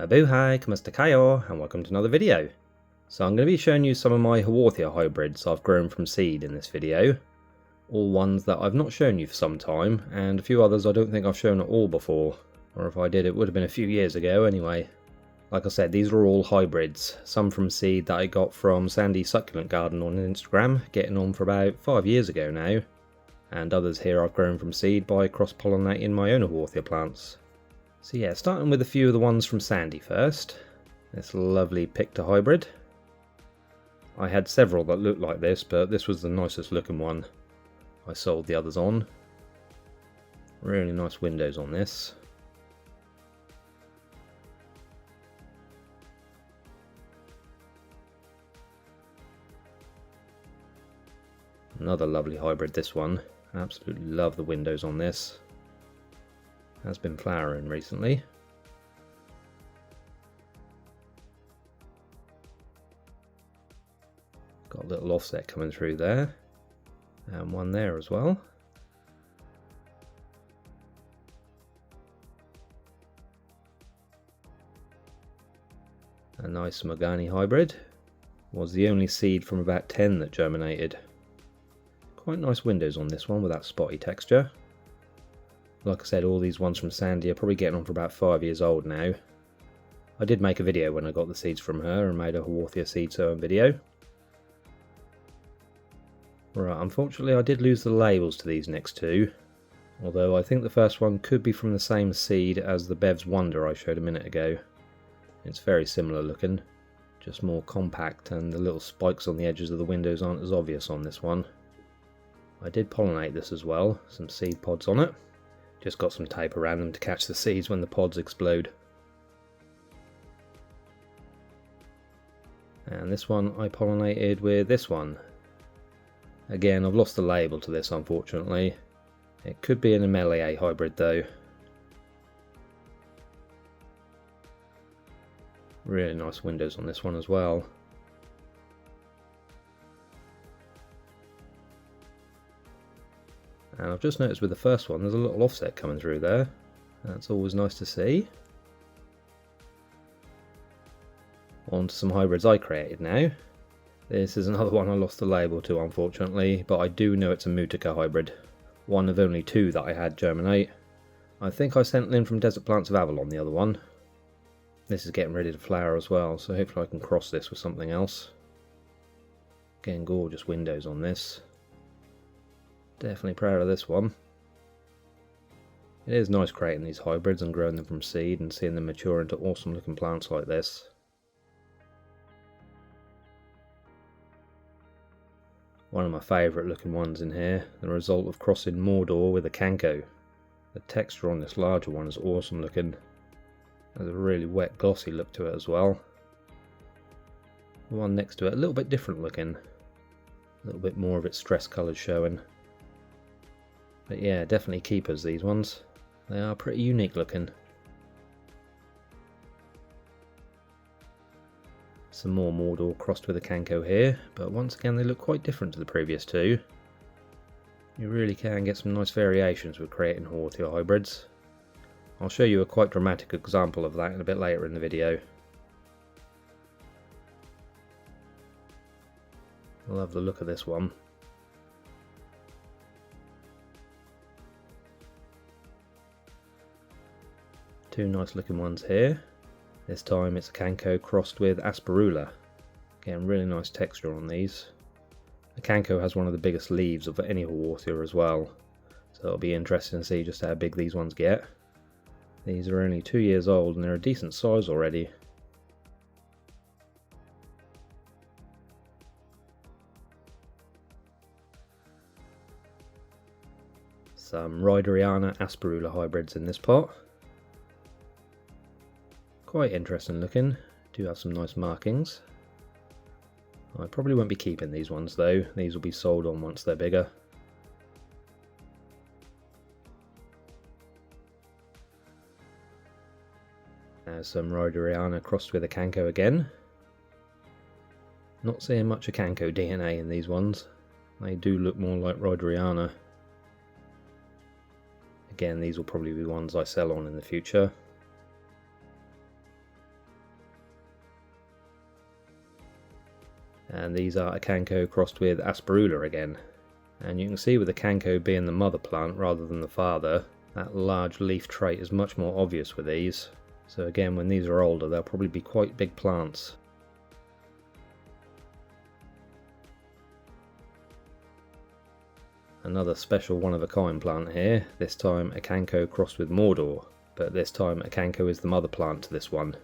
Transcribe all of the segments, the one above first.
Mabuhay, kamusta kayo, and welcome to another video. So I'm going to be showing you some of my Haworthia hybrids I've grown from seed in this video. All ones that I've not shown you for some time, and a few others I don't think I've shown at all before. Or if I did, it would have been a few years ago anyway. Like I said, these are all hybrids, some from seed that I got from Sandy's Succulent Garden on Instagram, getting on for about 5 years ago now. And others here I've grown from seed by cross-pollinating my own Haworthia plants. So yeah, starting with a few of the ones from Sandy first. This lovely Picta hybrid. I had several that looked like this, but this was the nicest looking one. I sold the others on. Really nice windows on this. Another lovely hybrid, this one. Absolutely love the windows on this. Has been flowering recently. Got a little offset coming through there, and one there as well. A nice Mogani hybrid. Was the only seed from about 10 that germinated. Quite nice windows on this one with that spotty texture. Like I said, all these ones from Sandy are probably getting on for about 5 years old now. I did make a video when I got the seeds from her and made a Haworthia seed sowing video. Right, unfortunately I did lose the labels to these next two, although I think the first one could be from the same seed as the Bev's Wonder I showed a minute ago. It's very similar looking, just more compact, and the little spikes on the edges of the windows aren't as obvious on this one. I did pollinate this as well, some seed pods on it. Just got some tape around them to catch the seeds when the pods explode. And this one I pollinated with this one. Again, I've lost the label to this unfortunately. It could be an Emelia hybrid though. Really nice windows on this one as well. And I've just noticed with the first one there's a little offset coming through there. That's always nice to see. On to some hybrids I created now. This is another one I lost the label to unfortunately, but I do know it's a Mutica hybrid. One of only two that I had germinate. I think I sent in from Desert Plants of Avalon, the other one. This is getting ready to flower as well, so hopefully I can cross this with something else. Getting gorgeous windows on this. Definitely proud of this one. It is nice creating these hybrids and growing them from seed and seeing them mature into awesome looking plants like this. One of my favourite looking ones in here, the result of crossing Mordor with a Canco. The texture on this larger one is awesome looking. There's a really wet glossy look to it as well. The one next to it a little bit different looking. A little bit more of its stress colours showing. But yeah, definitely keepers these ones. They are pretty unique looking. Some more Mordor crossed with a Canco here, but once again they look quite different to the previous two. You really can get some nice variations with creating Haworthia hybrids. I'll show you a quite dramatic example of that a bit later in the video. I love the look of this one. Two nice looking ones here. This time it's a Canco crossed with Asperula. Getting really nice texture on these. The Canco has one of the biggest leaves of any Haworthia as well, so it'll be interesting to see just how big these ones get. These are only 2 years old and they're a decent size already. Some Ryderiana Asperula hybrids in this pot. Quite interesting looking, do have some nice markings. I probably won't be keeping these ones though, these will be sold on once they're bigger. There's some Ryderiana crossed with a Canco again. Not seeing much of Canco DNA in these ones, they do look more like Ryderiana. Again, these will probably be ones I sell on in the future. And these are Acanco crossed with Asperula again. And you can see with the Acanco being the mother plant rather than the father, that large leaf trait is much more obvious with these. So again, when these are older, they'll probably be quite big plants. Another special one-of-a-kind plant here, this time Acanco crossed with Mordor, but this time Acanco is the mother plant to this one.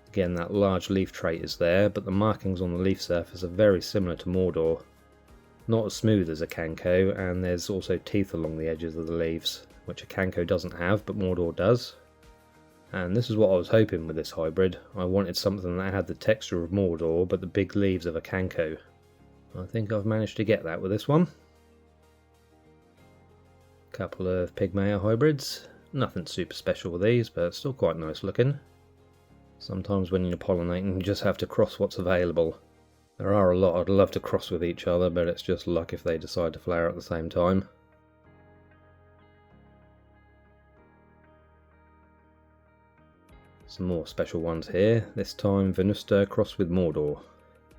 Again, that large leaf trait is there, but the markings on the leaf surface are very similar to Mordor. Not as smooth as Acanco, and there's also teeth along the edges of the leaves, which Acanco doesn't have, but Mordor does. And this is what I was hoping with this hybrid. I wanted something that had the texture of Mordor, but the big leaves of Acanco. I think I've managed to get that with this one. Couple of Pygmaea hybrids. Nothing super special with these, but still quite nice looking. Sometimes when you're pollinating, you just have to cross what's available. There are a lot I'd love to cross with each other, but it's just luck if they decide to flower at the same time. Some more special ones here, this time Venusta crossed with Mordor.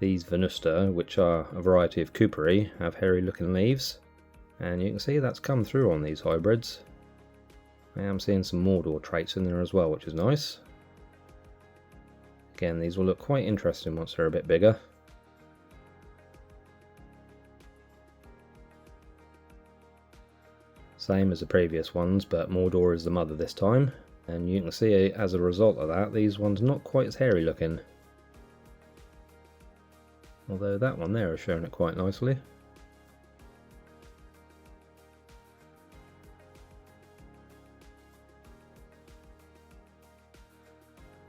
These Venusta, which are a variety of Cooperi, have hairy looking leaves. And you can see that's come through on these hybrids. I am seeing some Mordor traits in there as well, which is nice. Again, these will look quite interesting once they're a bit bigger. Same as the previous ones, but Mordor is the mother this time. And you can see as a result of that, these ones are not quite as hairy looking. Although that one there has shown it quite nicely.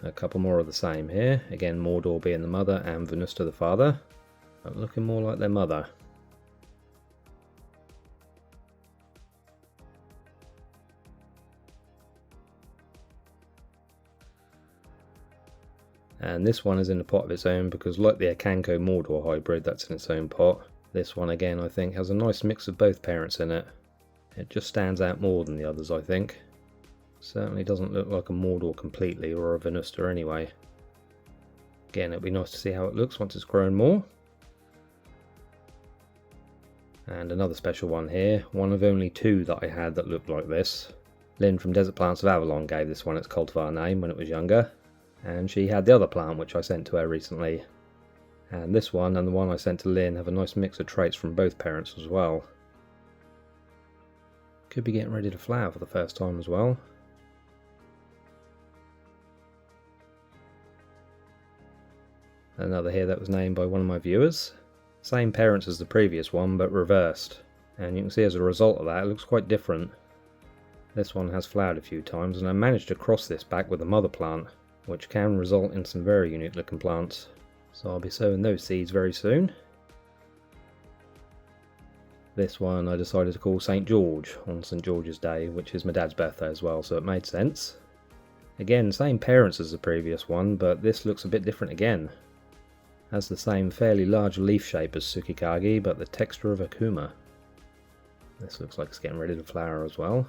A couple more of the same here, again Mordor being the mother and Venusta the father, but looking more like their mother. And this one is in a pot of its own because like the Acanco Mordor hybrid that's in its own pot, this one again I think has a nice mix of both parents in it. It just stands out more than the others I think. Certainly doesn't look like a Mordor completely, or a Venusta anyway. Again, it'll be nice to see how it looks once it's grown more. And another special one here, one of only two that I had that looked like this. Lynn from Desert Plants of Avalon gave this one its cultivar name when it was younger, and she had the other plant which I sent to her recently. And this one and the one I sent to Lynn have a nice mix of traits from both parents as well. Could be getting ready to flower for the first time as well. Another here that was named by one of my viewers. Same parents as the previous one, but reversed. And you can see as a result of that, it looks quite different. This one has flowered a few times, and I managed to cross this back with a mother plant, which can result in some very unique looking plants. So I'll be sowing those seeds very soon. This one I decided to call St. George on St. George's Day, which is my dad's birthday as well, so it made sense. Again, same parents as the previous one, but this looks a bit different again. Has the same fairly large leaf shape as Tsukikage, but the texture of Akuma. This looks like it's getting ready to flower as well.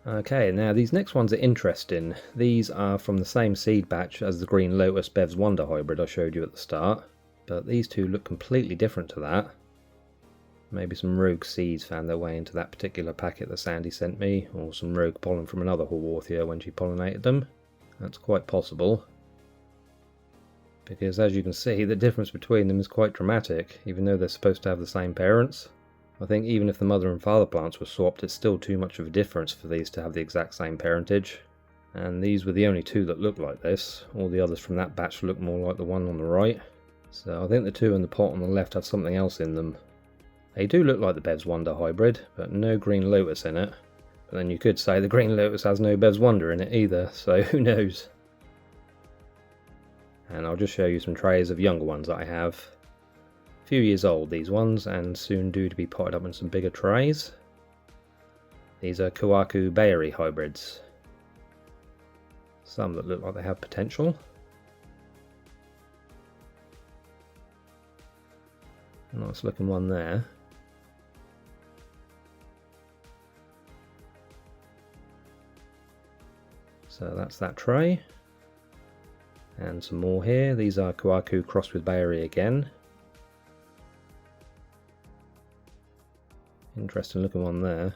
Okay, now these next ones are interesting. These are from the same seed batch as the Green Lotus Bev's Wonder hybrid I showed you at the start, but these two look completely different to that. Maybe some rogue seeds found their way into that particular packet that Sandy sent me, or some rogue pollen from another Haworthia when she pollinated them. That's quite possible. Because as you can see, the difference between them is quite dramatic, even though they're supposed to have the same parents. I think even if the mother and father plants were swapped, it's still too much of a difference for these to have the exact same parentage. And these were the only two that looked like this. All the others from that batch look more like the one on the right. So I think the two in the pot on the left have something else in them. They do look like the Bev's Wonder hybrid, but no Green Lotus in it. But then you could say the Green Lotus has no Bev's Wonder in it either, so who knows. And I'll just show you some trays of younger ones that I have. A few years old these ones, and soon due to be potted up in some bigger trays. These are Kawaku Bayeri hybrids. Some that look like they have potential. Nice looking one there. So that's that tray. And some more here. These are Kawaku crossed with Bayeri again. Interesting looking one there.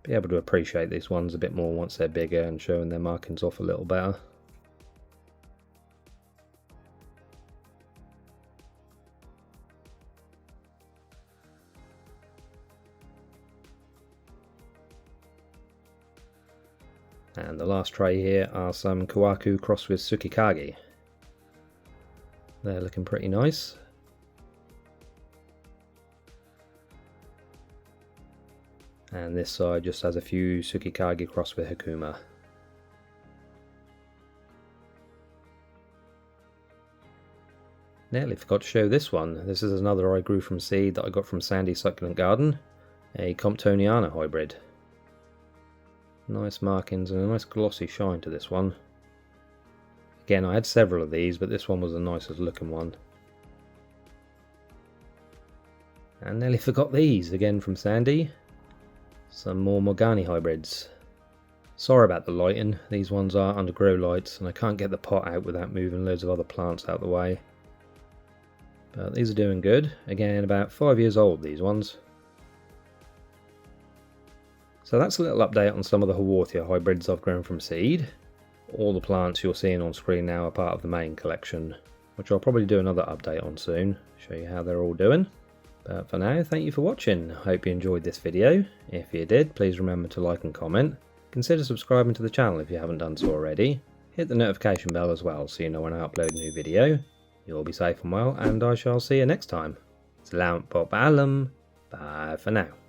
Be able to appreciate these ones a bit more once they're bigger and showing their markings off a little better. And the last tray here are some Kawaku crossed with Tsukikage. They're looking pretty nice. And this side just has a few Tsukikage crossed with Hakuma. Nearly forgot to show this one. This is another I grew from seed that I got from Sandy's Succulent Garden. A Cactimania hybrid. Nice markings and a nice glossy shine to this one. Again, I had several of these, but this one was the nicest looking one. And nearly forgot these, again from Sandy. Some more Morgani hybrids. Sorry about the lighting, these ones are under grow lights and I can't get the pot out without moving loads of other plants out of the way. But these are doing good. Again, about 5 years old, these ones. So that's a little update on some of the Haworthia hybrids I've grown from seed. All the plants you're seeing on screen now are part of the main collection, which I'll probably do another update on soon, show you how they're all doing. But for now, thank you for watching. I hope you enjoyed this video. If you did, please remember to like and comment. Consider subscribing to the channel if you haven't done so already. Hit the notification bell as well so you know when I upload a new video. You'll be safe and well, and I shall see you next time. Salamat po paalam. Bye for now.